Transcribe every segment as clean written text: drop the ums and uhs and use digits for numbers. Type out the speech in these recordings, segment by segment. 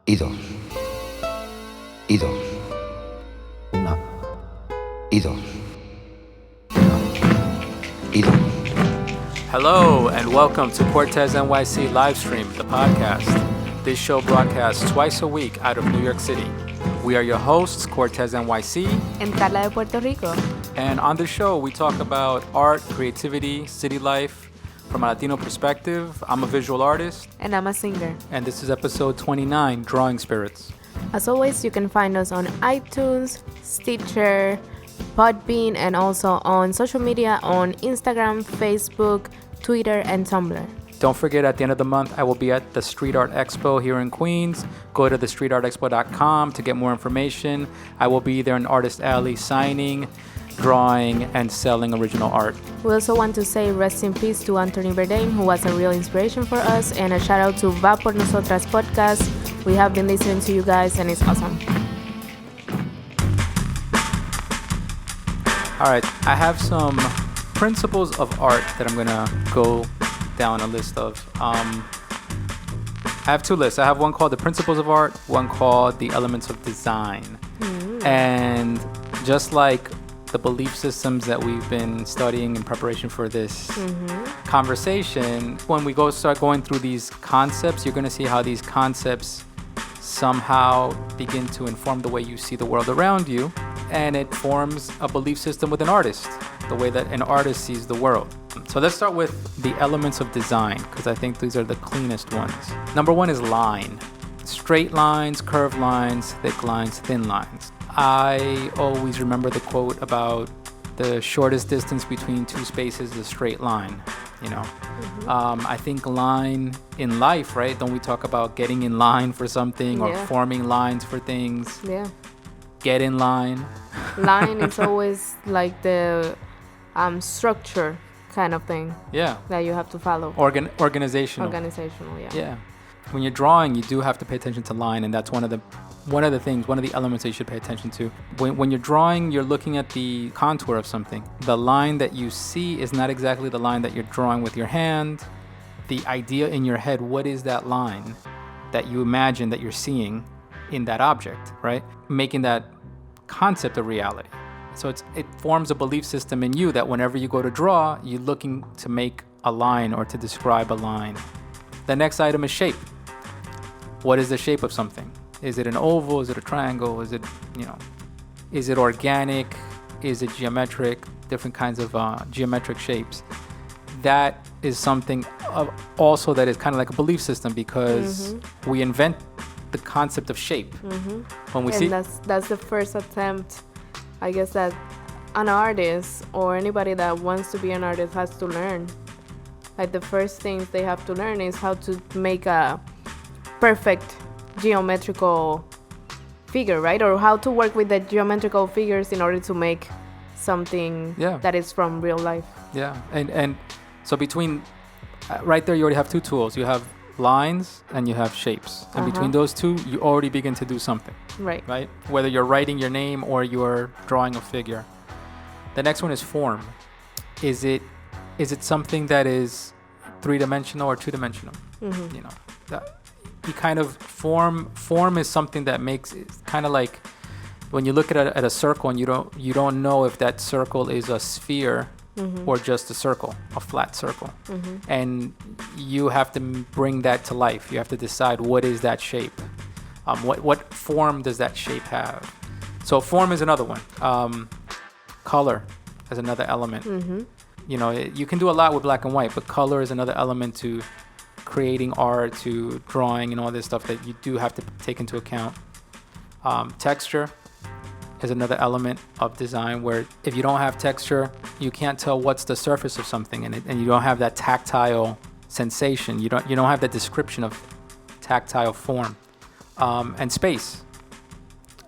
y dos, y dos, una, y dos, una, y dos. Hello and welcome to Cortes NYC Livestream, the podcast. This show broadcasts twice a week out of New York City. We are your hosts, Cortes NYC and Carla de Puerto Rico. And on the show, we talk about art, creativity, city life from a Latino perspective. I'm a visual artist. And I'm a singer. And this is episode 29, Drawing Spirits. As always, you can find us on iTunes, Stitcher, Podbean, and also on social media on Instagram, Facebook, Twitter, and Tumblr. Don't forget, at the end of the month, I will be at the Street Art Expo here in Queens. Go to thestreetartexpo.com to get more information. I will be there in Artist Alley signing, drawing, and selling original art. We also want to say rest in peace to Anthony Bourdain, who was a real inspiration for us, and a shout out to Va Por Nosotras podcast. We have been listening to you guys, and it's awesome. All right, I have some principles of art that I'm gonna go down a list of. I have two lists. I have one called the Principles of Art, one called the Elements of Design. And just like the belief systems that we've been studying in preparation for this conversation, when we start going through these concepts, you're going to see how these concepts somehow begin to inform the way you see the world around you, and it forms a belief system with an artist, the way that an artist sees the world. So let's start with the elements of design, because I think these are the cleanest ones. Number one is line. Straight lines, curved lines, thick lines, thin lines. I always remember the quote about the shortest distance between two spaces is a straight line, you know. I think line in life, right? Don't we talk about getting in line for something or forming lines for things? Yeah. Get in line. Line is always like the structure kind of thing. Yeah. That you have to follow. Organizational. Organizational, yeah. Yeah. When you're drawing, you do have to pay attention to line, and that's one of the elements that you should pay attention to. When you're drawing, you're looking at the contour of something. The line that you see is not exactly the line that you're drawing with your hand. The idea in your head, what is that line that you imagine that you're seeing in that object, right? Making that concept a reality. So it forms a belief system in you that whenever you go to draw, you're looking to make a line or to describe a line. The next item is shape. What is the shape of something? Is it an oval? Is it a triangle? Is it organic? Is it geometric? Different kinds of geometric shapes. That is something also that is kind of like a belief system, because we invent the concept of shape. When we see that's the first attempt, I guess, that an artist or anybody that wants to be an artist has to learn. Like, the first things they have to learn is how to make a perfect geometrical figure, right? Or how to work with the geometrical figures in order to make something that is from real life. Yeah, and so between right there, you already have two tools. You have lines and you have shapes, and between those two, you already begin to do something. Right. Whether you're writing your name or you're drawing a figure. The next one is form. Is it something that is three-dimensional or two-dimensional? You know, that you kind of form is something that makes it kind of like when you look at a circle and you don't know if that circle is a sphere or just a circle, a flat circle. And you have to bring that to life. You have to decide, what is that shape? What form does that shape have? So form is another one. Color is another element. You know, you can do a lot with black and white, but color is another element to creating art, to drawing, and all this stuff that you do have to take into account. Texture is another element of design, where if you don't have texture, you can't tell what's the surface of something, and you don't have that tactile sensation. You don't have that description of tactile form. And space.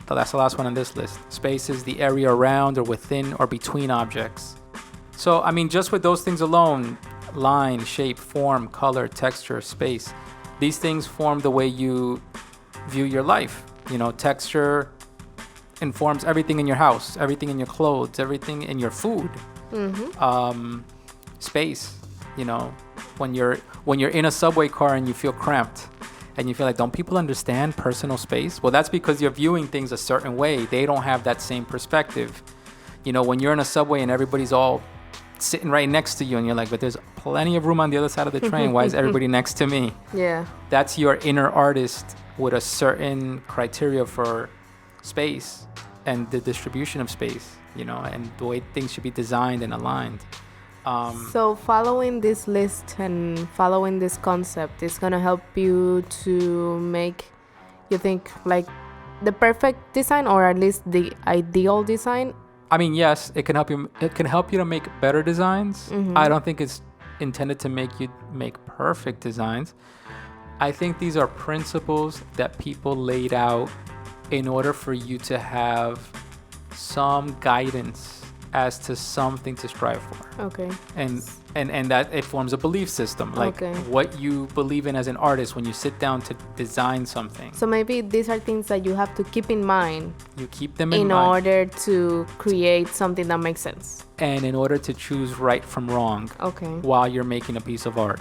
So that's the last one on this list. Space is the area around or within or between objects. So, I mean, just with those things alone, line, shape, form, color, texture, space, these things form the way you view your life. You know, texture informs everything in your house, everything in your clothes, everything in your food. Space, you know, when you're in a subway car and you feel cramped, and you feel like, don't people understand personal space? Well, that's because you're viewing things a certain way. They don't have that same perspective. You know, when you're in a subway and everybody's all sitting right next to you and you're like, but there's plenty of room on the other side of the train. Why is everybody next to me? Yeah. That's your inner artist with a certain criteria for space and the distribution of space, you know, and the way things should be designed and aligned. So following this list and following this concept is going to help you to make, you think, like the perfect design, or at least the ideal design? I mean, yes, it can help you. It can help you to make better designs. I don't think it's intended to make you make perfect designs. I think these are principles that people laid out in order for you to have some guidance as to something to strive for. Okay. And that it forms a belief system, like what you believe in as an artist when you sit down to design something. So maybe these are things that you have to keep in mind. You keep them in mind. In order to create something that makes sense. And in order to choose right from wrong. Okay. While you're making a piece of art.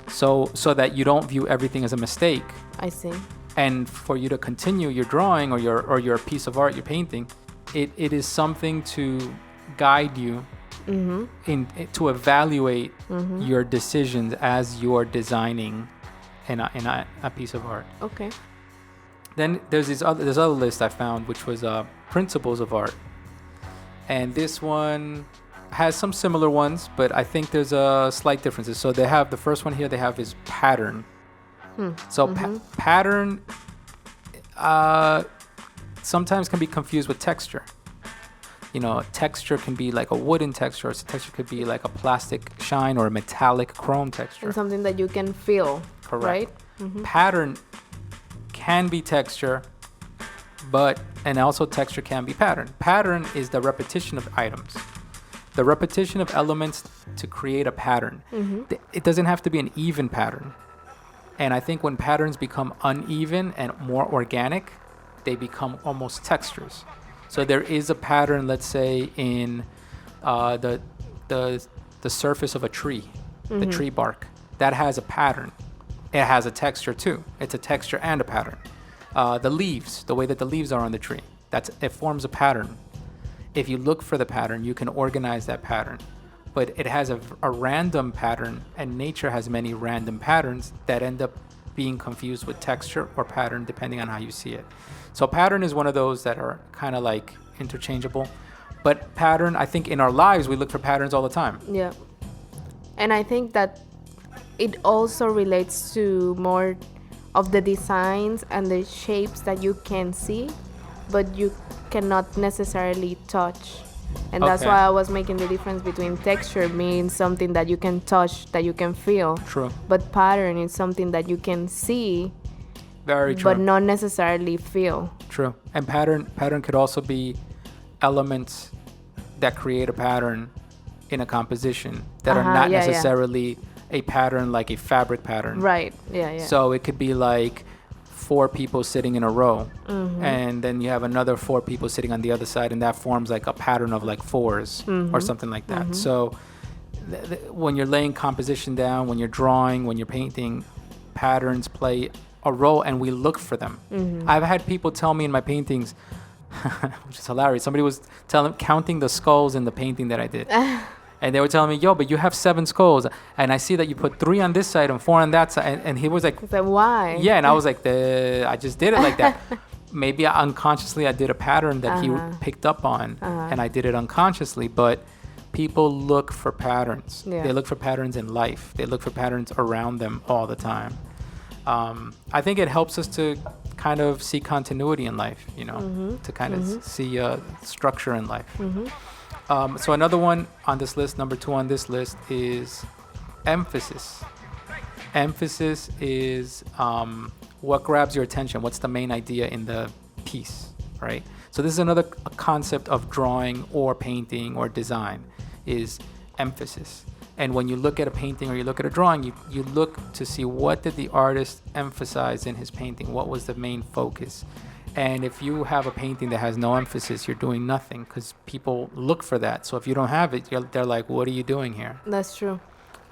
So that you don't view everything as a mistake. I see. And for you to continue your drawing or your piece of art, your painting, it is something to guide you to evaluate your decisions as you're designing in a piece of art. Okay. Then there's this other list I found, which was principles of art, and this one has some similar ones, but I think there's slight differences. So they have the first one here. They have is pattern. So pattern sometimes can be confused with texture. You know, texture can be like a wooden texture, or texture could be like a plastic shine or a metallic chrome texture. And something that you can feel. Correct. Right? Pattern can be texture, and also texture can be pattern. Pattern is the repetition of items, the repetition of elements to create a pattern. It doesn't have to be an even pattern. And I think when patterns become uneven and more organic, they become almost textures. So there is a pattern, let's say, in the surface of a tree, the tree bark. That has a pattern. It has a texture too. It's a texture and a pattern. The leaves, the way that the leaves are on the tree, it forms a pattern. If you look for the pattern, you can organize that pattern. But it has a random pattern, and nature has many random patterns that end up being confused with texture or pattern depending on how you see it. So pattern is one of those that are kind of like interchangeable. But pattern, I think in our lives, we look for patterns all the time. Yeah. And I think that it also relates to more of the designs and the shapes that you can see, but you cannot necessarily touch. And that's why I was making the difference between texture being something that you can touch, that you can feel. True. But pattern is something that you can see. Very true. But not necessarily feel. True. And pattern could also be elements that create a pattern in a composition that are not necessarily a pattern, like a fabric pattern. Right. Yeah. So it could be like 4 people sitting in a row, and then you have another 4 people sitting on the other side, and that forms like a pattern of like 4s or something like that. So when you're laying composition down, when you're drawing, when you're painting, patterns play a role, and we look for them. I've had people tell me in my paintings, which is hilarious, somebody was counting the skulls in the painting that I did. And they were telling me, yo, but you have 7 skulls, and I see that you put 3 on this side and 4 on that side. And he was like, why? Yeah, and I was like, I just did it like that. Maybe unconsciously I did a pattern that he picked up on, and I did it unconsciously. But people look for patterns. Yeah. They look for patterns in life. They look for patterns around them all the time. I think it helps us to kind of see continuity in life, you know, to kind of see structure in life. So another one on this list, number 2 on this list, is emphasis. Emphasis is what grabs your attention. What's the main idea in the piece, right? So this is another concept of drawing or painting or design, is emphasis. And when you look at a painting or you look at a drawing, you look to see what did the artist emphasize in his painting? What was the main focus? And if you have a painting that has no emphasis, you're doing nothing, because people look for that. So if you don't have it, they're like, what are you doing here? That's true.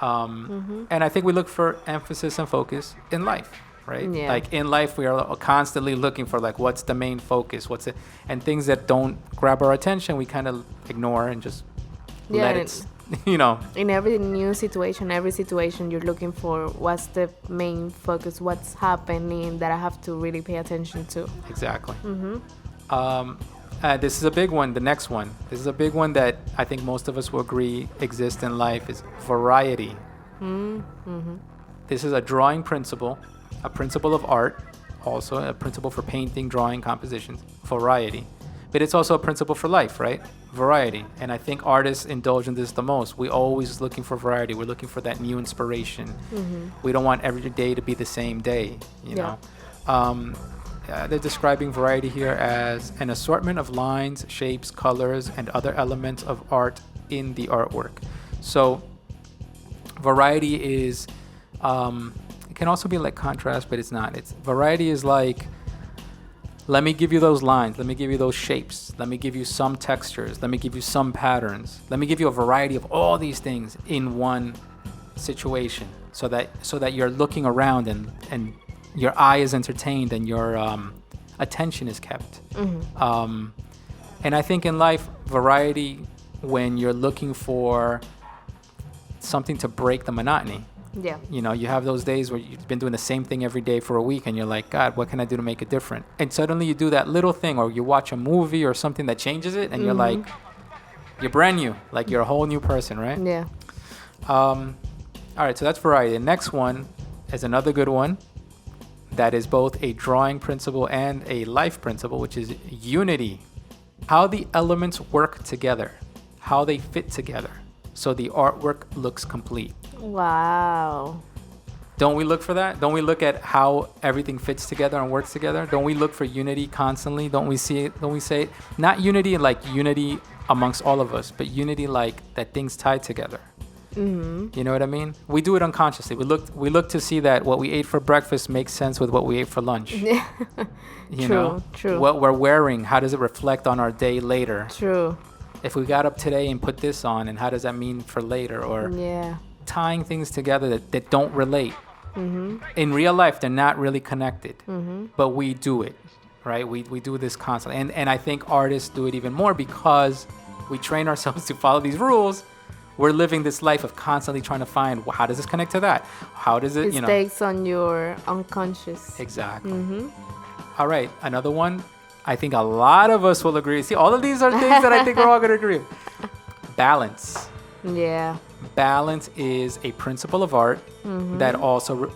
And I think we look for emphasis and focus in life, right? Yeah. Like in life, we are constantly looking for like, what's the main focus? And things that don't grab our attention, we kind of ignore and just let it, In every situation, you're looking for what's the main focus, what's happening that I have to really pay attention to. Exactly. This is a big one. The next one. This is a big one that I think most of us will agree exists in life is variety. This is a drawing principle, a principle of art, also a principle for painting, drawing, compositions, variety. But it's also a principle for life, right? Variety. And I think artists indulge in this the most. We're always looking for variety. We're looking for that new inspiration. We don't want every day to be the same day, you know? They're describing variety here as an assortment of lines, shapes, colors, and other elements of art in the artwork. So variety is, it can also be like contrast, but it's not. Variety is like, let me give you those lines. Let me give you those shapes. Let me give you some textures. Let me give you some patterns. Let me give you a variety of all these things in one situation, so that you're looking around and your eye is entertained and your attention is kept. And I think in life, variety, when you're looking for something to break the monotony. Yeah. You have those days where you've been doing the same thing every day for a week and you're like, God, what can I do to make it different? And suddenly you do that little thing, or you watch a movie or something that changes it, and you're like, you're brand new, like you're a whole new person, right? Yeah. All right, so that's variety. The next one is another good one that is both a drawing principle and a life principle, which is unity. How the elements work together, how they fit together, so the artwork looks complete. Wow. Don't we look for that? Don't we look at how everything fits together and works together? Don't we look for unity constantly? Don't we see it? Don't we say it? Not unity like unity amongst all of us, but unity like that things tie together. You know what I mean? We do it unconsciously. We look to see that what we ate for breakfast makes sense with what we ate for lunch. True. What we're wearing, how does it reflect on our day later? True. If we got up today and put this on, and how does that mean for later? Or tying things together that don't relate. In real life, they're not really connected, but we do it, right? We do this constantly. And I think artists do it even more because we train ourselves to follow these rules. We're living this life of constantly trying to find, well, how does this connect to that? How does it, It takes on your unconscious. Exactly. All right, another one. I think a lot of us will agree. See, all of these are things that I think we're all going to agree with. Balance. Yeah. Balance is a principle of art that also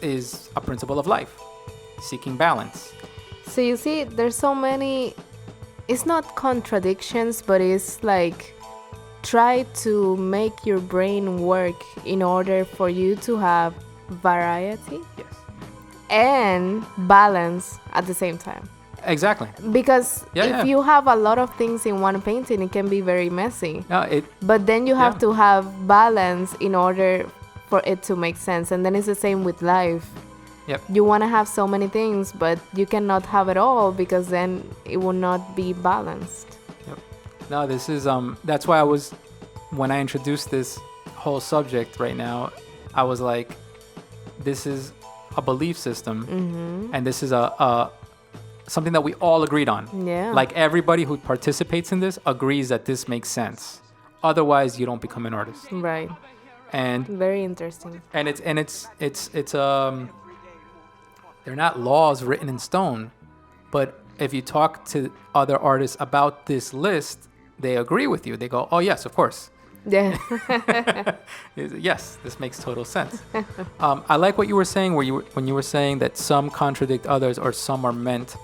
is a principle of life. Seeking balance. So you see, there's so many, it's not contradictions, but it's like, try to make your brain work in order for you to have variety and balance at the same time. Exactly. Because if you have a lot of things in one painting, it can be very messy. But then you have to have balance in order for it to make sense. And then it's the same with life. You want to have so many things, but you cannot have it all because then it will not be balanced. No, this is that's why when I introduced this whole subject right now, I was like, this is a belief system, and this is a something that we all agreed on. Like everybody who participates in this agrees that this makes sense. Otherwise, you don't become an artist. Right. And very interesting. And it's they're not laws written in stone, but if you talk to other artists about this list, they agree with you. They go, "Oh yes, of course." Yeah. Yes, this makes total sense. I like what you were saying, when you were saying that some contradict others, or some are meant.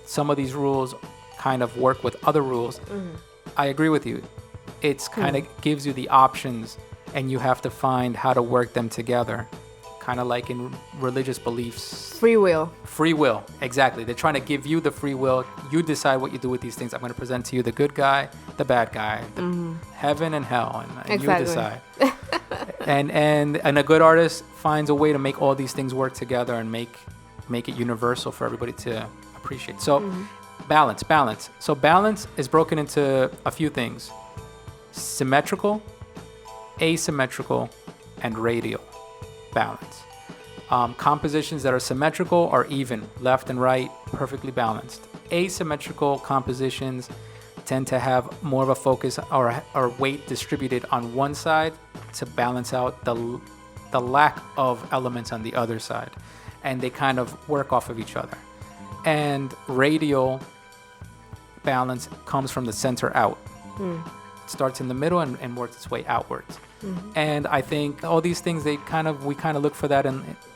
Some of these rules kind of work with other rules. I agree with you. It's kind of gives you the options, and you have to find how to work them together. Kind of like in religious beliefs. Free will. Free will, exactly. They're trying to give you the free will. You decide what you do with these things. I'm going to present to you the good guy, the bad guy, the heaven and hell, and you decide. and a good artist finds a way to make all these things work together and make it universal for everybody to appreciate. So balance. So balance is broken into a few things: symmetrical, asymmetrical, and radial balance. Compositions that are symmetrical are even, left and right, perfectly balanced. Asymmetrical compositions tend to have more of a focus or weight distributed on one side to balance out the lack of elements on the other side. And they kind of work off of each other. And radial balance comes from the center out. It starts in the middle and works its way outwards. And I think all these things, we kind of look for that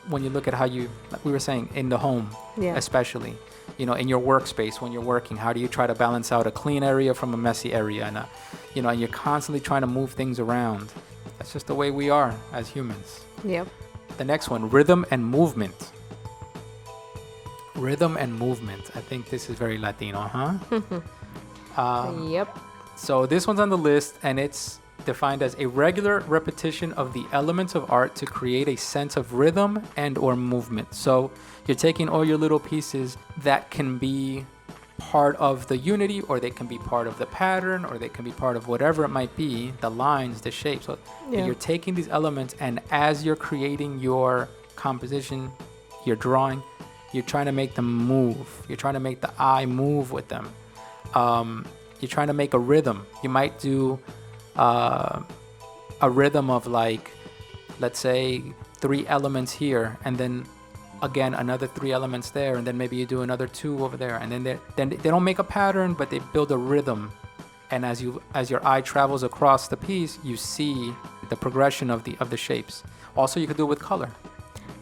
when you look at how you, like we were saying, in the home, especially, in your workspace when you're working. How do you try to balance out a clean area from a messy area? And and you're constantly trying to move things around. That's just the way we are as humans. Yep. The next one, rhythm and movement. Rhythm and movement. I think this is very Latino, huh? Yep. So this one's on the list, and it's defined as a regular repetition of the elements of art to create a sense of rhythm and or movement. So you're taking all your little pieces that can be part of the unity, or they can be part of the pattern, or they can be part of whatever it might be, the lines, the shapes. So you're taking these elements, and as you're creating your composition, your drawing, you're trying to make them move. You're trying to make the eye move with them. You're trying to make a rhythm. You might do a rhythm of, like, let's say 3 elements here, and then again another 3 elements there, and then maybe you do another 2 over there, and then they don't make a pattern, but they build a rhythm. And as your eye travels across the piece, you see the progression of the shapes. Also, you could do it with color.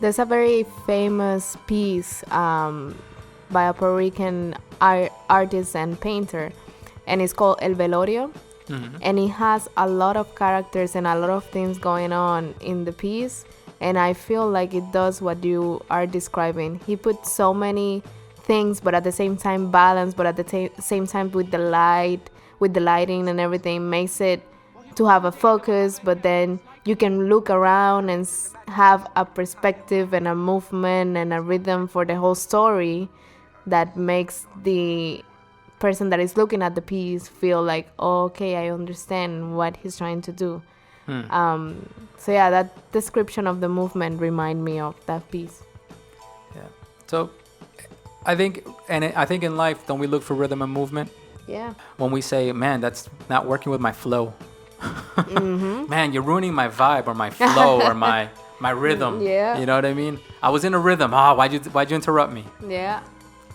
There's a very famous piece by a Puerto Rican artist and painter, and it's called El Velorio. And it has a lot of characters and a lot of things going on in the piece, and I feel like it does what you are describing. He put so many things, but at the same time balance, but at the same time with the lighting and everything, makes it to have a focus, but then you can look around and have a perspective and a movement and a rhythm for the whole story that makes the person that is looking at the piece feel like, oh, okay, I understand what he's trying to do. So yeah, that description of the movement remind me of that piece. Yeah. So I think in life, don't we look for rhythm and movement? Yeah. When we say, man, that's not working with my flow. Man, you're ruining my vibe or my flow or my rhythm. Yeah. You know what I mean? I was in a rhythm. Why'd you interrupt me? Yeah.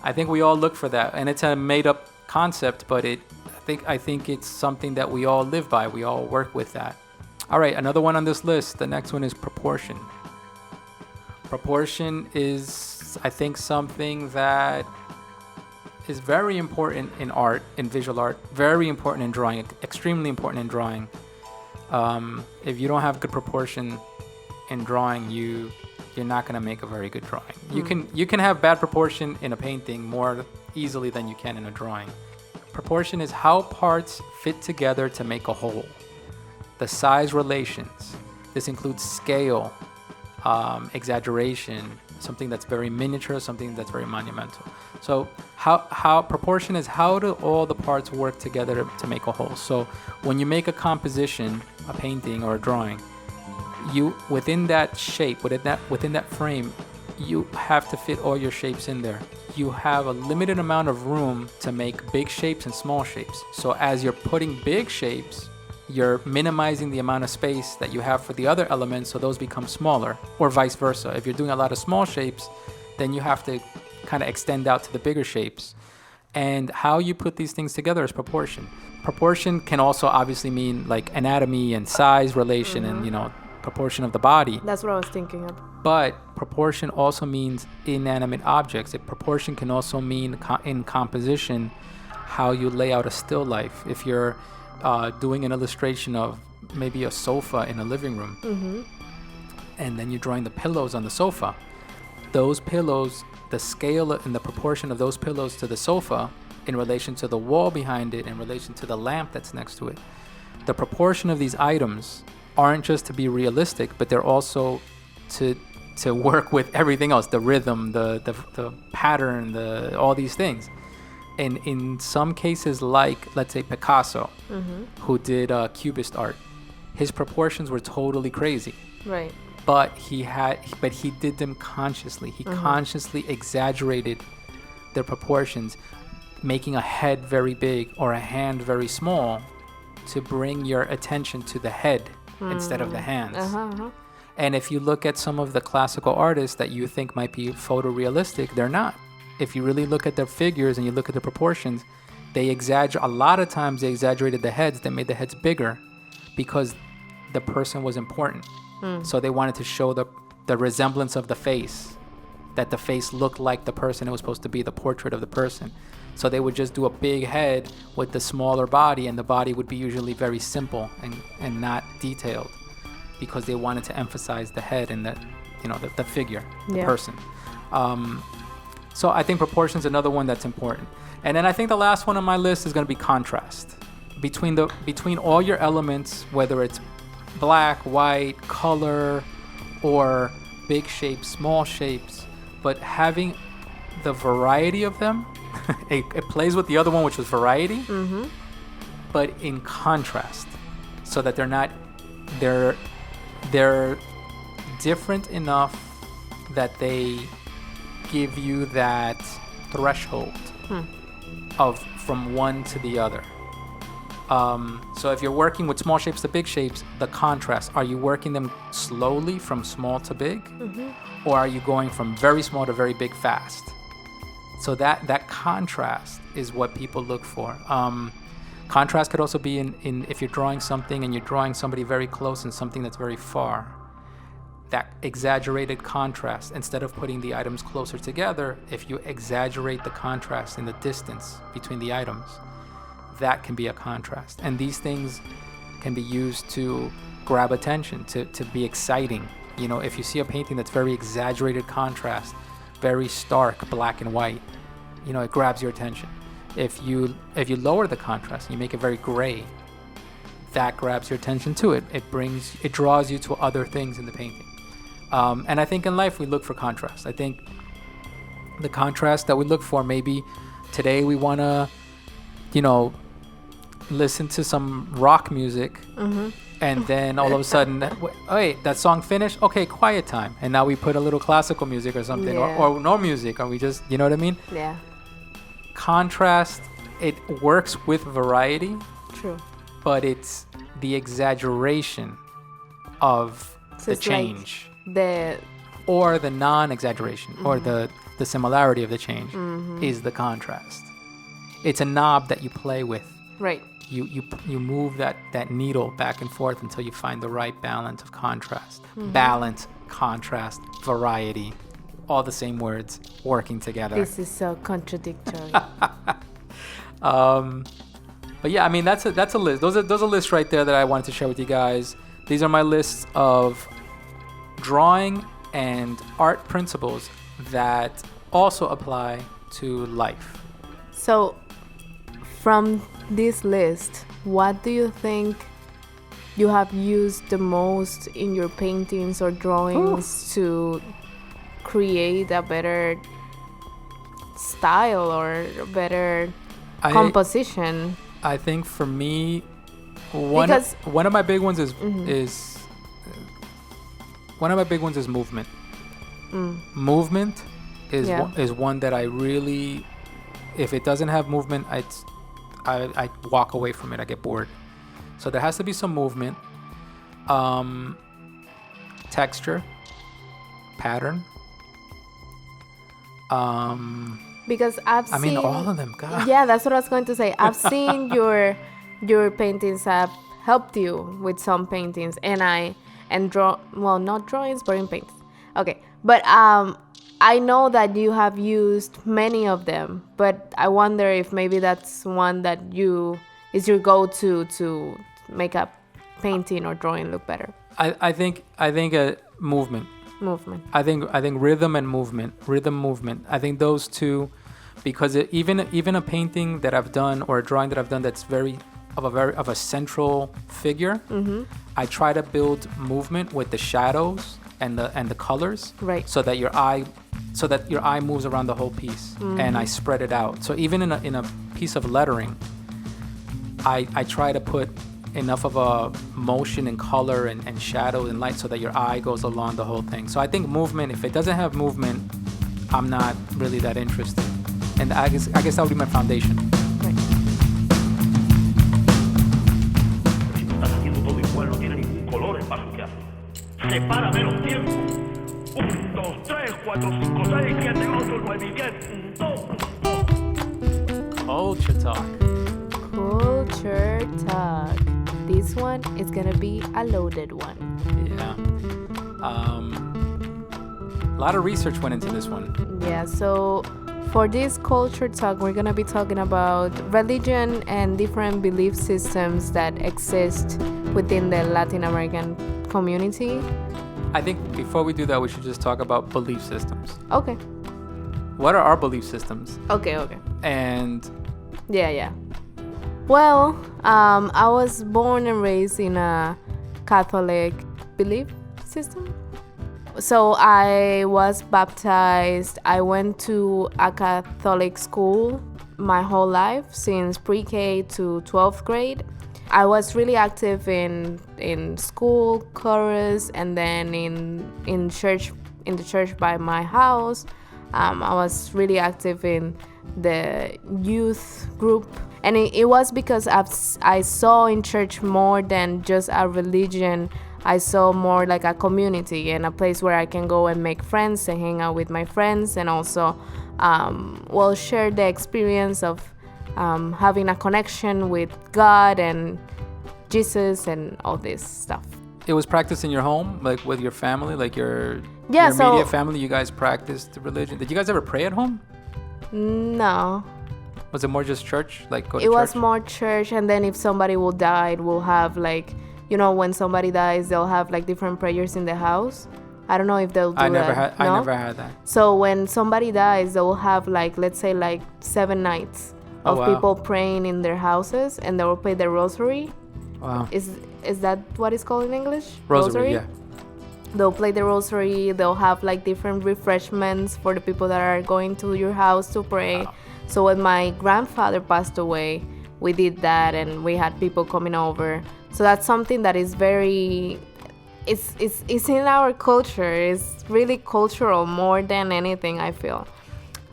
I think we all look for that, and it's a made-up concept, but I think it's something that we all live by. We all work with that. All right, another one on this list. The next one is proportion. Proportion is, I think, something that is very important in art, in visual art, very important in drawing, extremely important in drawing. If you don't have good proportion in drawing, you're not going to make a very good drawing. You can have bad proportion in a painting more easily than you can in a drawing. Proportion is how parts fit together to make a whole. The size relations. This includes scale, exaggeration, something that's very miniature, something that's very monumental. So how proportion is how do all the parts work together to make a whole. So when you make a composition, a painting or a drawing, you within that shape, within that frame, you have to fit all your shapes in there. You have a limited amount of room to make big shapes and small shapes. So as you're putting big shapes, you're minimizing the amount of space that you have for the other elements, so those become smaller, or vice versa. If you're doing a lot of small shapes, then you have to kind of extend out to the bigger shapes. And how you put these things together is proportion. Proportion can also obviously mean like anatomy and size relation and, proportion of the body. That's what I was thinking of. But proportion also means inanimate objects. Proportion can also mean in composition how you lay out a still life. If you're doing an illustration of maybe a sofa in a living room, and then you're drawing the pillows on the sofa, those pillows, the scale and the proportion of those pillows to the sofa in relation to the wall behind it, in relation to the lamp that's next to it, the proportion of these items aren't just to be realistic, but they're also to work with everything else, the rhythm, the pattern, all these things. And in some cases, like let's say Picasso, who did Cubist art, his proportions were totally crazy. Right. but he did them consciously. He consciously exaggerated their proportions, making a head very big or a hand very small to bring your attention to the head instead of the hands. And if you look at some of the classical artists that you think might be photorealistic, they're not. If you really look at their figures and you look at the proportions, a lot of times they exaggerated the heads. They made the heads bigger because the person was important. So they wanted to show the resemblance of the face, that the face looked like the person it was supposed to be, the portrait of the person. So they would just do a big head with the smaller body, and the body would be usually very simple and not detailed, because they wanted to emphasize the head and the figure, the person. So I think proportion is another one that's important. And then I think the last one on my list is going to be contrast between all your elements, whether it's black, white, color, or big shapes, small shapes, but having the variety of them. It plays with the other one, which was variety, but in contrast, so that they're different enough that they give you that threshold of from one to the other. So if you're working with small shapes to big shapes, the contrast, are you working them slowly from small to big, or are you going from very small to very big fast? So that contrast is what people look for. Contrast could also be in if you're drawing something and you're drawing somebody very close and something that's very far. That exaggerated contrast, instead of putting the items closer together, if you exaggerate the contrast in the distance between the items, that can be a contrast. And these things can be used to grab attention, to be exciting. If you see a painting that's very exaggerated contrast, very stark black and white, it grabs your attention. If you lower the contrast and you make it very gray, that grabs your attention too. It draws you to other things in the painting. And I think in life we look for contrast. I think the contrast that we look for, maybe today we want to, listen to some rock music, and then all of a sudden, wait, that song finished? Okay, quiet time. And now we put a little classical music or something, or no music, or we just, you know what I mean? Yeah. Contrast, it works with variety. True. But it's the exaggeration of the change. Or the non-exaggeration, or the similarity of the change is the contrast. It's a knob that you play with. Right. You move that needle back and forth until you find the right balance of contrast. Balance, contrast, variety, all the same words working together. This is so contradictory. But yeah, I mean that's a list. Those are lists right there that I wanted to share with you guys. These are my lists of drawing and art principles that also apply to life. So, from this list, what do you think you have used the most in your paintings or drawings to create a better style or a better composition? I think for me, one of my big ones is movement. Movement is one that I really, if it doesn't have movement, I walk away from it. I get bored. So there has to be some movement, texture, pattern. Because I mean all of them. God. Yeah, that's what I was going to say. I've seen your paintings have helped you with some paintings, and draw. Well, not drawings, but in paintings. Okay, but I know that you have used many of them, but I wonder if maybe that's one that is your go-to to make a painting or drawing look better. I think movement. Movement. I think rhythm and movement. I think those two, because even a painting that I've done or a drawing that I've done that's very of a central figure, I try to build movement with the shadows and the colors, right? So that your eye moves around the whole piece, and I spread it out. So even in a piece of lettering, I try to put enough of a motion and color and shadow and light so that your eye goes along the whole thing. So I think movement, if it doesn't have movement, I'm not really that interested. And I guess that would be my foundation. Right. Estás haciendo todo igual, no tiene ningún color el paso que hace. Separa menos tiempo. 1, 2, 3, 4, 5, 6, 7, 8, 9, 10. Culture talk. Culture talk. This one is gonna be a loaded one. Yeah. A lot of research went into this one. Yeah, so for this culture talk, we're gonna be talking about religion and different belief systems that exist within the Latin American community. I think before we do that, we should just talk about belief systems. Okay. What are our belief systems? Okay. And Yeah. Well, I was born and raised in a Catholic belief system. So I was baptized. I went to a Catholic school my whole life, since pre-K to 12th grade. I was really active in school, chorus, and then in church, in the church by my house. I was really active in the youth group. And it was because I saw in church more than just a religion. I saw more like a community and a place where I can go and make friends and hang out with my friends, and also share the experience of having a connection with God and Jesus and all this stuff. it was practiced in your home, like with your family, like your so immediate family. You guys practiced religion. Did you guys ever pray at home? No. Was it more just church? Like go to It church? was more church, and then if somebody will die, we'll have like, you know, when somebody dies, they'll have like different prayers in the house. I don't know if they'll do I never that. had. I never had that. So when somebody dies, they'll have like, let's say like 7 nights of people praying in their houses, and they will pray the rosary. Wow. Is that what it's called in English? Rosary, yeah. They'll play the rosary. They'll have like different refreshments for the people that are going to your house to pray. Wow. So when my grandfather passed away, we did that, and we had people coming over. So that's something that is very, it's in our culture. It's really cultural more than anything, I feel.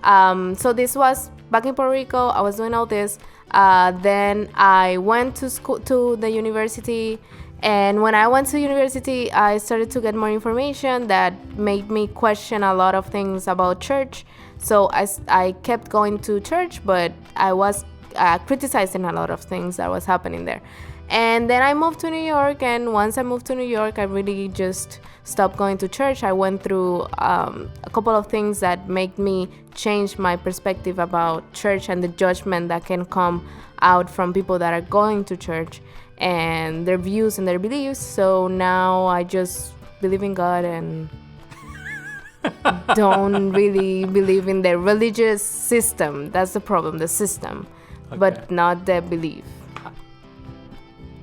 So this was back in Puerto Rico. I was doing all this. Then I went to school, to the university. And when I went to university, I started to get more information that made me question a lot of things about church. So I kept going to church, but I was criticizing a lot of things that was happening there. And then I moved to New York, and once I moved to New York, I really just stopped going to church. I went through a couple of things that made me change my perspective about church and the judgment that can come out from people that are going to church and their views and their beliefs. So now I just believe in God and don't really believe in the religious system. That's the problem, the system, but not the belief.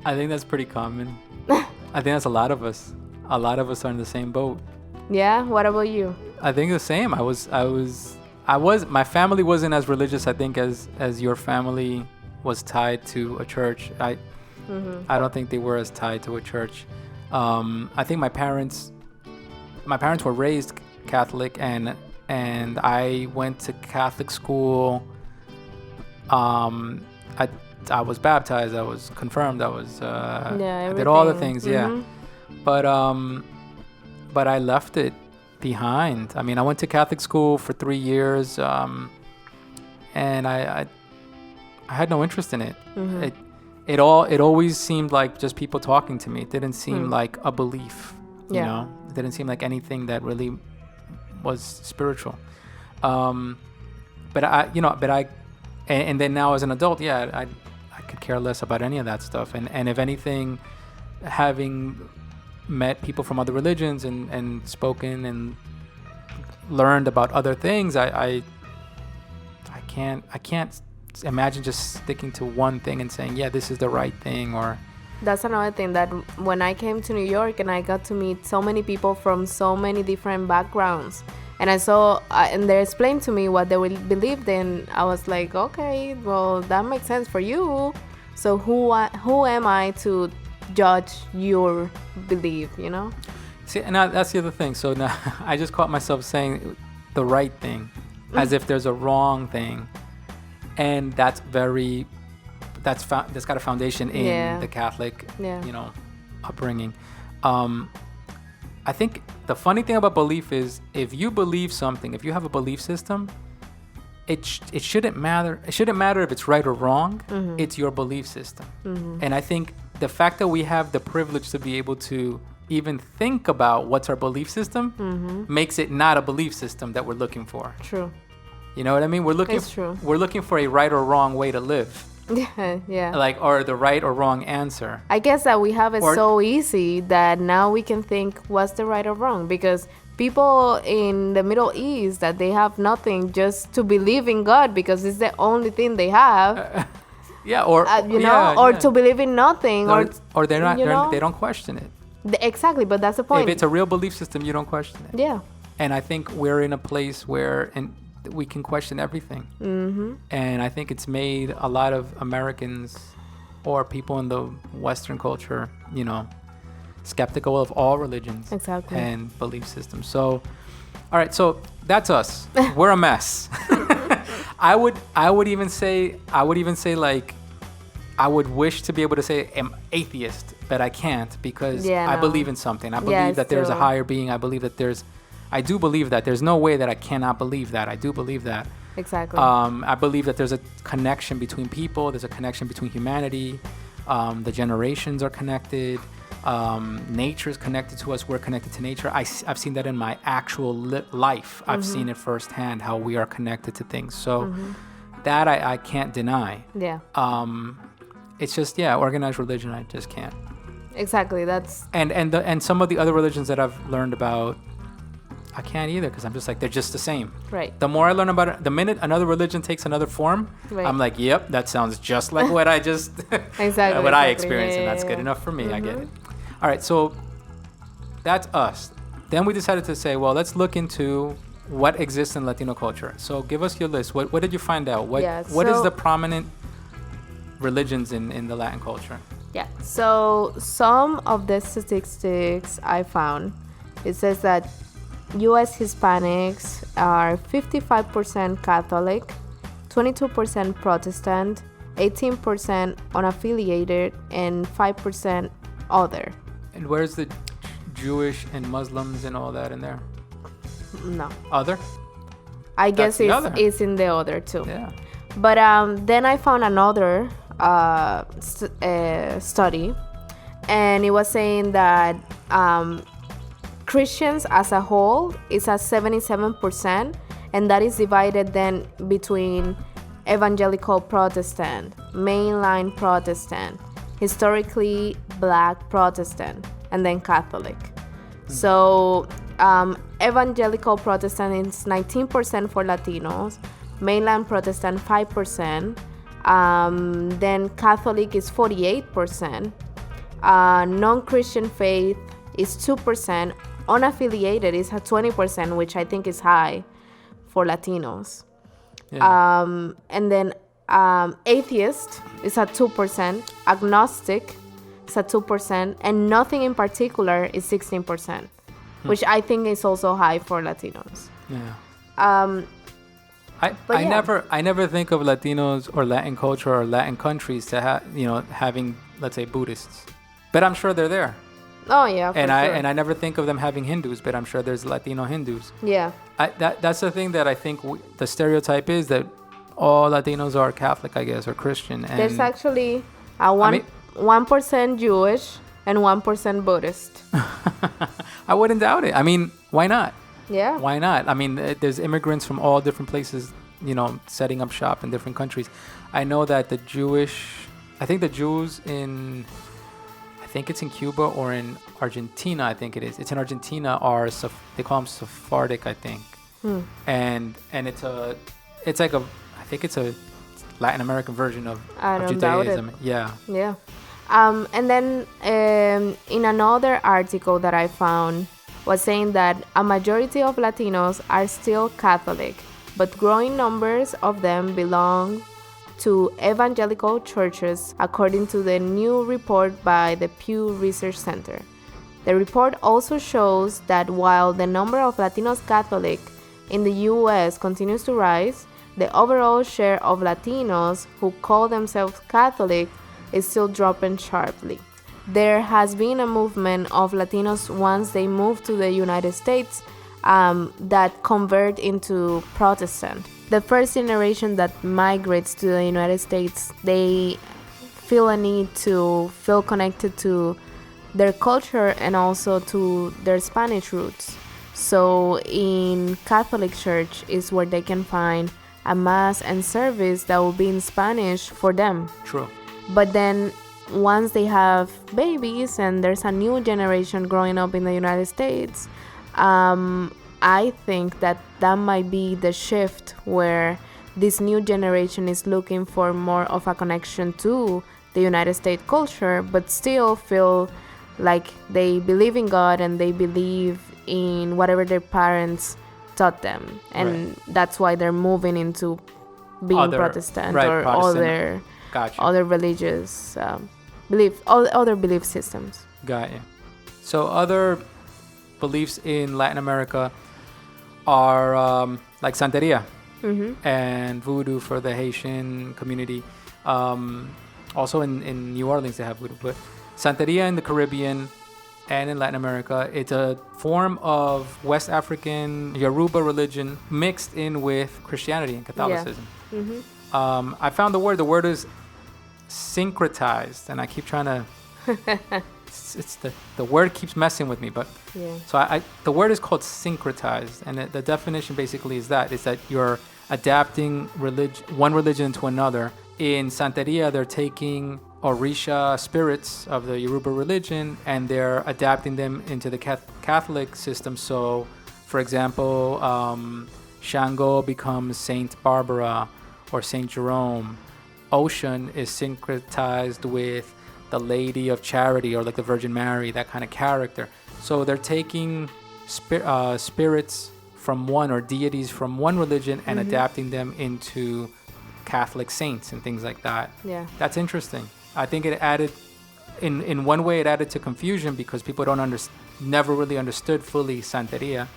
I think that's pretty common. I think that's a lot of us. A lot of us are in the same boat. Yeah. What about you? I think the same. My family wasn't as religious, I think, as your family was tied to a church. I don't think they were as tied to a church. I think my parents were raised Catholic, and I went to Catholic school. I was baptized, I was confirmed, I did all the things, but I left it behind. I mean, I went to Catholic school for 3 years, and I had no interest in it. It always seemed like just people talking to me. It didn't seem like a belief, you know. It didn't seem like anything that really was spiritual. And then now as an adult, I could care less about any of that stuff. And if anything, having met people from other religions and spoken and learned about other things, I can't imagine just sticking to one thing and saying, yeah, this is the right thing. Or that's another thing, that when I came to New York and I got to meet so many people from so many different backgrounds, and I saw and they explained to me what they believed in, I was like, okay, well, that makes sense for you. So who am I to judge your belief, you know? See, and that's the other thing. So now I just caught myself saying the right thing as if there's a wrong thing. And that's got a foundation in the Catholic, upbringing. I think the funny thing about belief is if you believe something, if you have a belief system, it shouldn't matter. It shouldn't matter if it's right or wrong. Mm-hmm. It's your belief system. Mm-hmm. And I think the fact that we have the privilege to be able to even think about what's our belief system makes it not a belief system that we're looking for. True. You know what I mean? We're looking for a right or wrong way to live. Yeah. Or the right or wrong answer. I guess that we have it so easy that now we can think what's the right or wrong, because people in the Middle East that they have nothing just to believe in God because it's the only thing they have. Or to believe in nothing, or they're not. They don't question it. Exactly, but that's the point. If it's a real belief system, you don't question it. Yeah. And I think we're in a place where we can question everything. Mm-hmm. And I think it's made a lot of Americans or people in the Western culture, skeptical of all religions and belief systems. So, all right, so that's us. We're a mess. I would even say like, I would wish to be able to say I'm atheist, but I can't because I believe in something. I believe that there's a higher being. I do believe that. There's no way that I cannot believe that. I do believe that. Exactly. I believe that there's a connection between people. There's a connection between humanity. The generations are connected. Nature is connected to us. We're connected to nature. I've seen that in my actual life. I've seen it firsthand, how we are connected to things. So that I can't deny. Yeah. It's just, organized religion, I just can't. Exactly. That's... And some of the other religions that I've learned about, I can't either, because I'm just like, they're just the same. Right. The more I learn about it, the minute another religion takes another form, I'm like, yep, that sounds just like what I just, what I experienced, and that's good enough for me. I get it. All right, so that's us. Then we decided to say, well, let's look into what exists in Latino culture. So give us your list. What did you find out? What is the prominent religions in the Latin culture? Yeah, so some of the statistics I found, it says that U.S. Hispanics are 55% Catholic, 22% Protestant, 18% unaffiliated, and 5% other. And where's the Jewish and Muslims and all that in there? No. Other? I guess it's in the other too. Yeah. But then I found another study, and it was saying that Christians as a whole is at 77%, and that is divided then between evangelical Protestant, mainline Protestant, historically Black Protestant, and then Catholic. So evangelical Protestant is 19% for Latinos, mainline Protestant 5%, then Catholic is 48%, non-Christian faith is 2%, unaffiliated is at 20%, which I think is high for Latinos. Yeah. And then atheist is at 2%, agnostic is at 2%, and nothing in particular is 16%, which I think is also high for Latinos. Yeah. I never think of Latinos or Latin culture or Latin countries to having, let's say, Buddhists, but I'm sure they're there. Oh yeah, for sure. And I never think of them having Hindus, but I'm sure there's Latino Hindus. Yeah. That's the thing that I think the stereotype is that all Latinos are Catholic, I guess, or Christian. And there's actually 1% Jewish and 1% Buddhist. I wouldn't doubt it. I mean, why not? Yeah. Why not? I mean, there's immigrants from all different places, setting up shop in different countries. I know that the Jews in, I think it's in Cuba or in Argentina, I think it is. It's in Argentina, they call them Sephardic, I think. And it's like I think it's a Latin American version of Judaism. Yeah. Yeah. And then in another article that I found was saying that a majority of Latinos are still Catholic, but growing numbers of them belong to evangelical churches, according to the new report by the Pew Research Center. The report also shows that while the number of Latinos Catholic in the U.S. continues to rise, the overall share of Latinos who call themselves Catholic is still dropping sharply. There has been a movement of Latinos once they move to the United States that convert into Protestant. The first generation that migrates to the United States, they feel a need to feel connected to their culture and also to their Spanish roots. So in Catholic Church is where they can find a mass and service that will be in Spanish for them. True. But then once they have babies and there's a new generation growing up in the United States, I think that might be the shift where this new generation is looking for more of a connection to the United States culture, but still feel like they believe in God and they believe in whatever their parents taught them. And that's why they're moving into being Protestant or Protestant. Other religious other belief systems. Got you. So other beliefs in Latin America are like Santeria and Voodoo for the Haitian community. Also in New Orleans they have Voodoo, but Santeria in the Caribbean and in Latin America, it's a form of West African Yoruba religion mixed in with Christianity and Catholicism. Yeah. I found the word is syncretized, and I keep trying to it's the word keeps messing with me, but so the word is called syncretized, and the definition basically is that you're adapting one religion to another. In Santeria, they're taking Orisha spirits of the Yoruba religion and they're adapting them into the Catholic system. So, for example, Shango becomes Saint Barbara or Saint Jerome. Ocean is syncretized with the Lady of Charity or like the Virgin Mary, that kind of character. So they're taking spirits from one or deities from one religion and adapting them into Catholic saints and things like that. Yeah, that's interesting. I think it added, in one way, it added to confusion because people never really understood fully Santeria.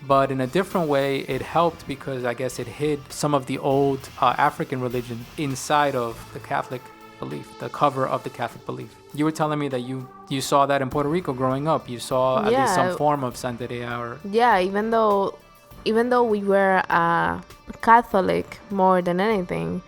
But in a different way, it helped because I guess it hid some of the old African religion inside of the Catholic belief, the cover of the Catholic belief. You were telling me that you saw that in Puerto Rico growing up. You saw at least some form of Santeria, or even though we were Catholic more than anything,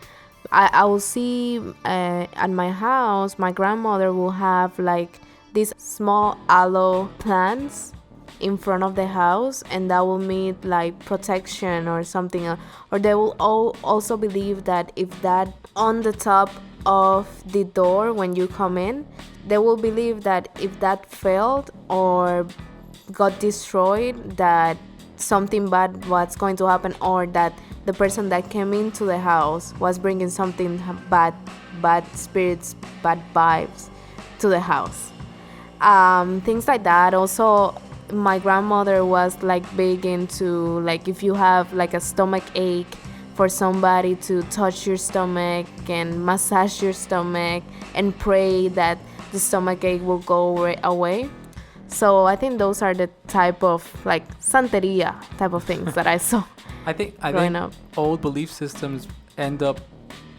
I will see at my house, my grandmother will have like these small aloe plants in front of the house, and that will mean like protection or something. Or they will also believe that if that on the top of the door when you come in, they will believe that if that failed or got destroyed, that something bad was going to happen, or that the person that came into the house was bringing something bad spirits, bad vibes to the house. Things like that. Also, my grandmother was like big into like if you have like a stomach ache, for somebody to touch your stomach and massage your stomach and pray that the stomach ache will go away. So I think those are the type of like Santeria type of things that I saw. I think up. Old belief systems end up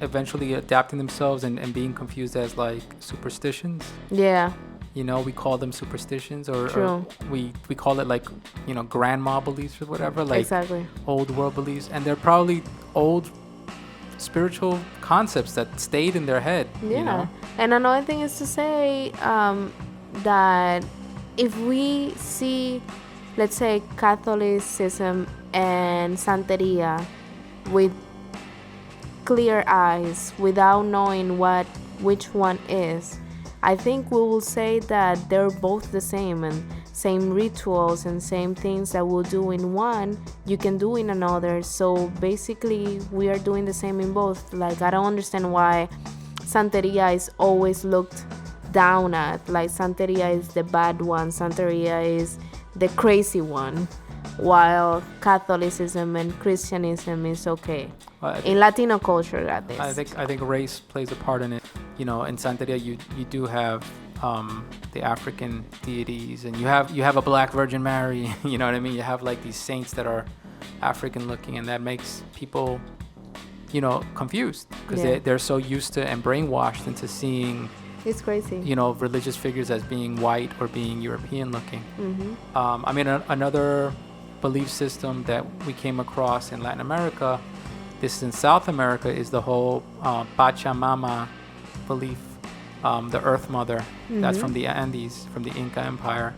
eventually adapting themselves and being confused as like superstitions. Yeah. You know, we call them superstitions, or we call it like, you know, grandma beliefs or whatever, like exactly. Old world beliefs, and they're probably old spiritual concepts that stayed in their head. Yeah. You know? And another thing is to say that if we see, let's say, Catholicism and Santeria with clear eyes, without knowing which one is, I think we will say that they're both the same, and same rituals and same things that we'll do in one, you can do in another. So basically, we are doing the same in both. Like, I don't understand why Santeria is always looked down at. Like, Santeria is the bad one, Santeria is the crazy one. while Catholicism and Christianism is okay. In Latino culture, at least. I think race plays a part in it. You know, in Santeria, you do have the African deities, and you have a Black Virgin Mary. You know what I mean? You have like these saints that are African looking, and that makes people, you know, confused because they're so used to and brainwashed into seeing. It's crazy. You know, religious figures as being white or being European looking. Mm-hmm. I mean, another belief system that we came across in Latin America, this is in South America, is the whole Pachamama belief, the Earth Mother. Mm-hmm. That's from the Andes, from the Inca Empire.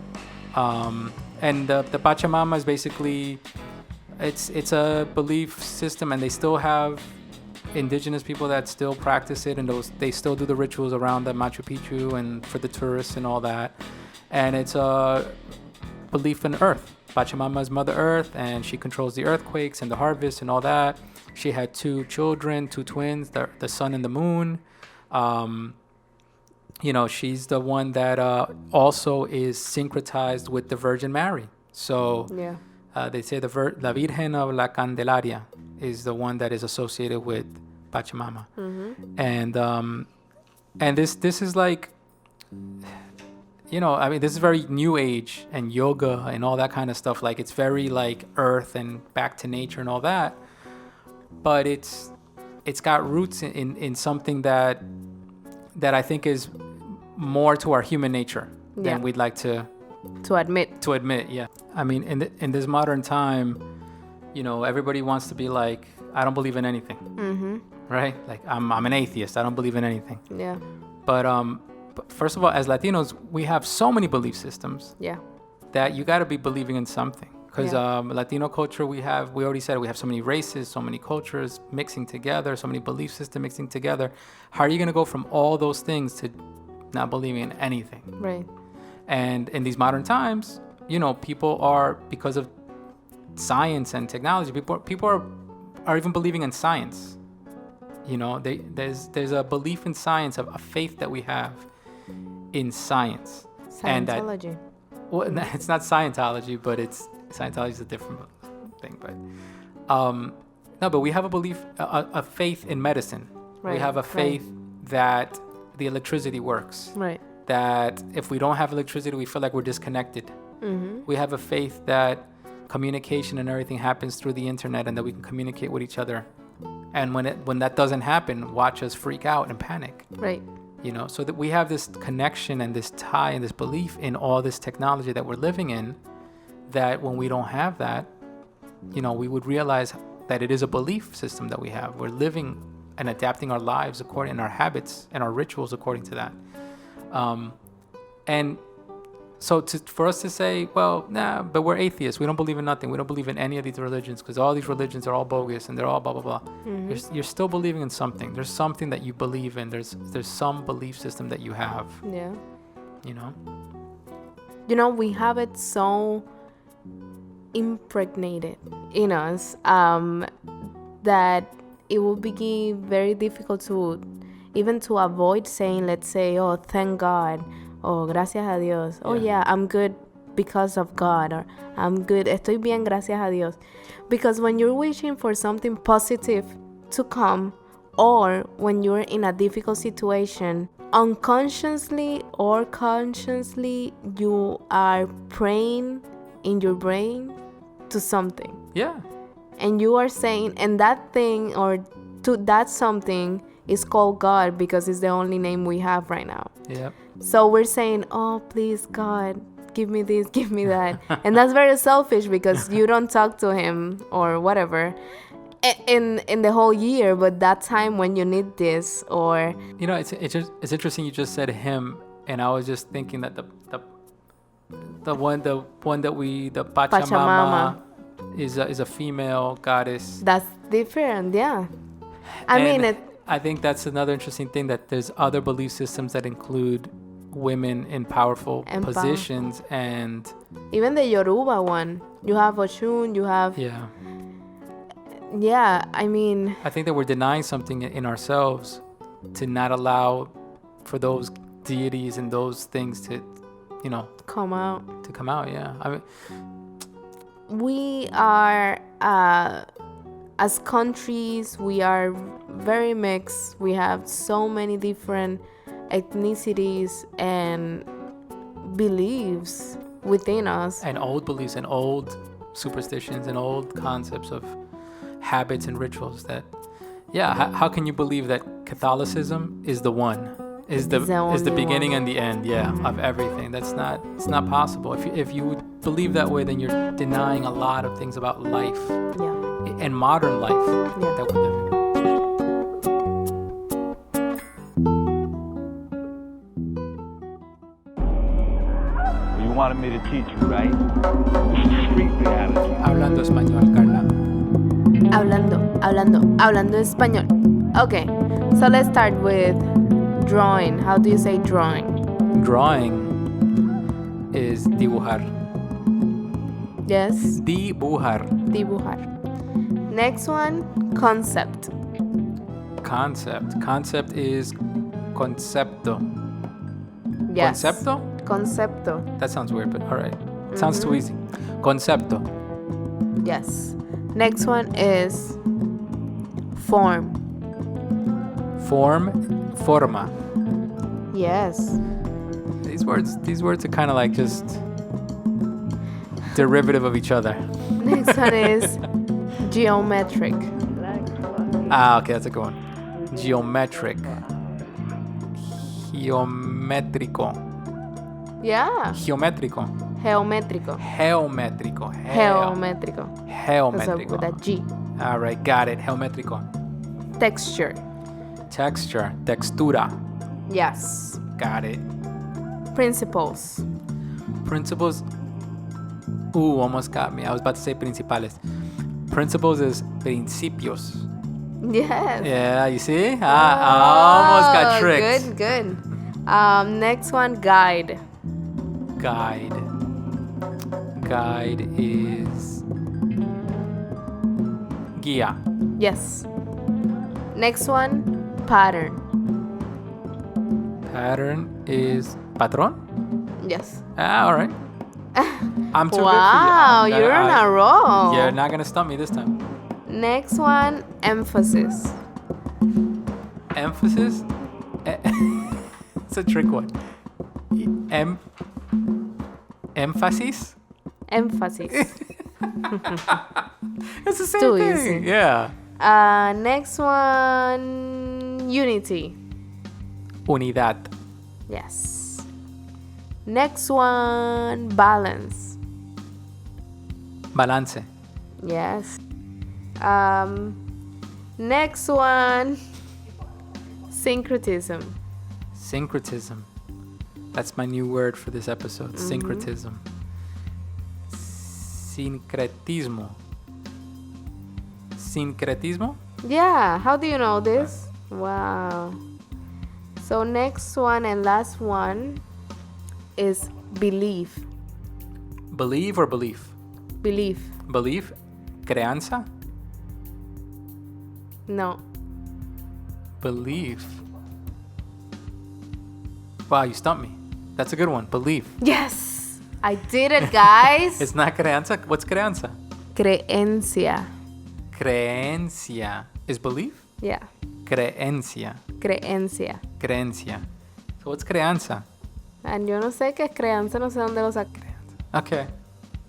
And the Pachamama is basically, it's a belief system, and they still have indigenous people that still practice it, and they still do the rituals around the Machu Picchu and for the tourists and all that. And it's a belief in Earth. Pachamama is Mother Earth, and she controls the earthquakes and the harvest and all that. She had 2 children, 2 twins, the sun and the moon. You know, she's the one that also is syncretized with the Virgin Mary. So they say La Virgen of la Candelaria is the one that is associated with Pachamama. Mm-hmm. And this is like, you know, I mean, this is very new age and yoga and all that kind of stuff. Like, it's very like earth and back to nature and all that. But it's got roots in something that I think is more to our human nature than we'd like to admit. Yeah. I mean, in this modern time, you know, everybody wants to be like, I don't believe in anything. Mm-hmm. Right? Like, I'm an atheist. I don't believe in anything. Yeah. But first of all, as Latinos, we have so many belief systems. Yeah. That you got to be believing in something. Because Latino culture, we already said we have so many races, so many cultures mixing together, so many belief systems mixing together. How are you going to go from all those things to not believing in anything? Right. And in these modern times, you know, people are, because of science and technology, people are even believing in science. You know, there's a belief in science, of a faith that we have in science. Scientology. Well, it's not Scientology, but Scientology is a different thing. But no, but we have a belief, a faith in medicine. Right. We have a faith that the electricity works. Right. That if we don't have electricity, we feel like we're disconnected. Mm-hmm. We have a faith that communication and everything happens through the internet, and that we can communicate with each other. And when that doesn't happen, watch us freak out and panic. Right. You know, so that we have this connection and this tie and this belief in all this technology that we're living in, that when we don't have that, you know, we would realize that it is a belief system that we have. We're living and adapting our lives according, and our habits and our rituals according to that. And so for us to say, well, nah, but we're atheists. We don't believe in nothing. We don't believe in any of these religions because all these religions are all bogus and they're all blah, blah, blah. Mm-hmm. You're still believing in something. There's something that you believe in. There's some belief system that you have. Yeah. You know? You know, we have it so impregnated in us that it will be very difficult to avoid saying, let's say, oh, thank God. Oh, gracias a Dios. Oh, yeah, I'm good because of God. Or I'm good. Estoy bien, gracias a Dios. Because when you're wishing for something positive to come, or when you're in a difficult situation, unconsciously or consciously, you are praying in your brain to something. Yeah. And you are saying, and that thing or to that something is called God because it's the only name we have right now. Yeah. So we're saying, oh, please, God, give me this, give me that. And that's very selfish because you don't talk to him or whatever in the whole year, but that time when you need this or... You know, it's interesting you just said him, and I was just thinking that the one that we, the Pachamama. is a female goddess. That's different, yeah. I think that's another interesting thing, that there's other belief systems that include women in powerful positions, and even the Yoruba one, you have Oshun, you have I think that we're denying something in ourselves to not allow for those deities and those things to, you know, come out. Yeah, I mean, we are, as countries, we are very mixed. We have so many different ethnicities and beliefs within us. And old beliefs and old superstitions and old concepts of habits and rituals that, how can you believe that Catholicism is the one? Is the beginning and the end, of everything. It's not possible. If you believe that way, then you're denying a lot of things about life and modern life that we're living. You wanted me to teach you, right? This is street reality. Hablando español, Carla. Hablando español. Okay, so let's start with drawing. How do you say drawing? Drawing is dibujar. Yes. Dibujar. Next one, concept. Concept is concepto. Yes. Concepto? That sounds weird, but all right. Sounds too easy. Concepto. Yes. Next one is form. Forma. Yes. These words are kind of like just derivative of each other. Next one is geometric. Okay, that's a good one. Geometric. Geométrico. Yeah. Geométrico. With a G. All right, got it. Geométrico. Texture. Textura. Yes. Got it. Principles. Almost got me. I was about to say principales. Principles is principios. Yes. Yeah, you see? I almost got tricked. Good. Next one, guide. Guide is Guía. Yes. Next one, pattern. Pattern is patrón? Yes. All right. I'm too good for you. Wow, you're on a roll. You're not gonna stump me this time. Next one, emphasis. Emphasis? It's a trick one. Emphasis? It's the same Too thing. easy. Yeah. Next one, unity. Unidad. Yes. Next one, balance. Balance. Yes. Next one, syncretism. That's my new word for this episode. Syncretism. Sincretismo? Yeah, how do you know this? Wow. So next one and last one is belief. Believe or belief? Belief. Belief? Creanza? No. Belief. Wow, you stumped me. That's a good one. Belief. Yes, I did it, guys. It's not creanza. What's creanza? Creencia. Creencia is belief? Yeah. Creencia. So what's creanza? And yo no sé qué es creanza, no sé dónde lo saqué. Okay.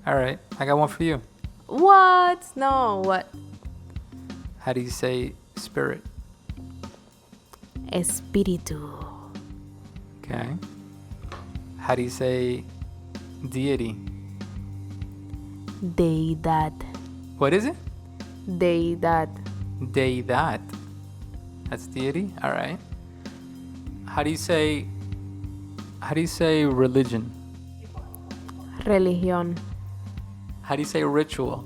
All right. I got one for you. What? No, what? How do you say spirit? Espíritu. Okay. How do you say deity? Deidad. What is it? Deidad. Deidad. That's deity? All right. How do you say religion? Religión. How do you say ritual?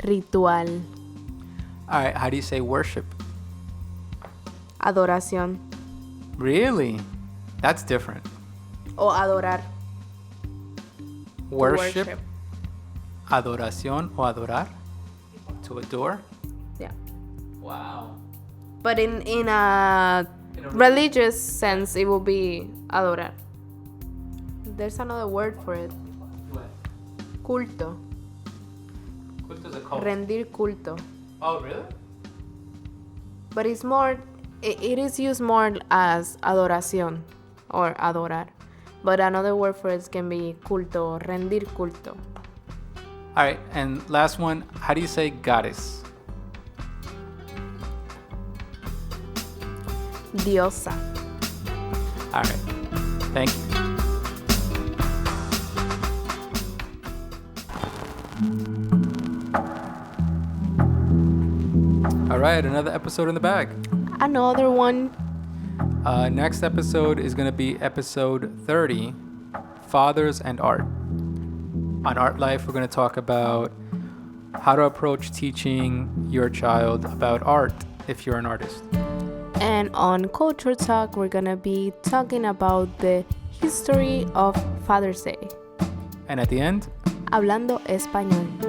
Ritual. All right. How do you say worship? Adoración. Really? That's different. O adorar. Worship. Adoración o adorar. To adore. Yeah. Wow. But in a religious sense, it will be adorar. There's another word for it. What? Culto. Culto is a cult. Rendir culto. Oh, really? But it's more, it is used more as adoración or adorar. But another word for it can be culto, rendir culto. All right, and last one, how do you say goddess? Diosa. All right, thank you. All right, another episode in the bag. Another one. Next episode is going to be episode 30, Fathers and Art. On Art Life, we're going to talk about how to approach teaching your child about art if you're an artist. And on Culture Talk, we're going to be talking about the history of Father's Day. And at the end, Hablando Español.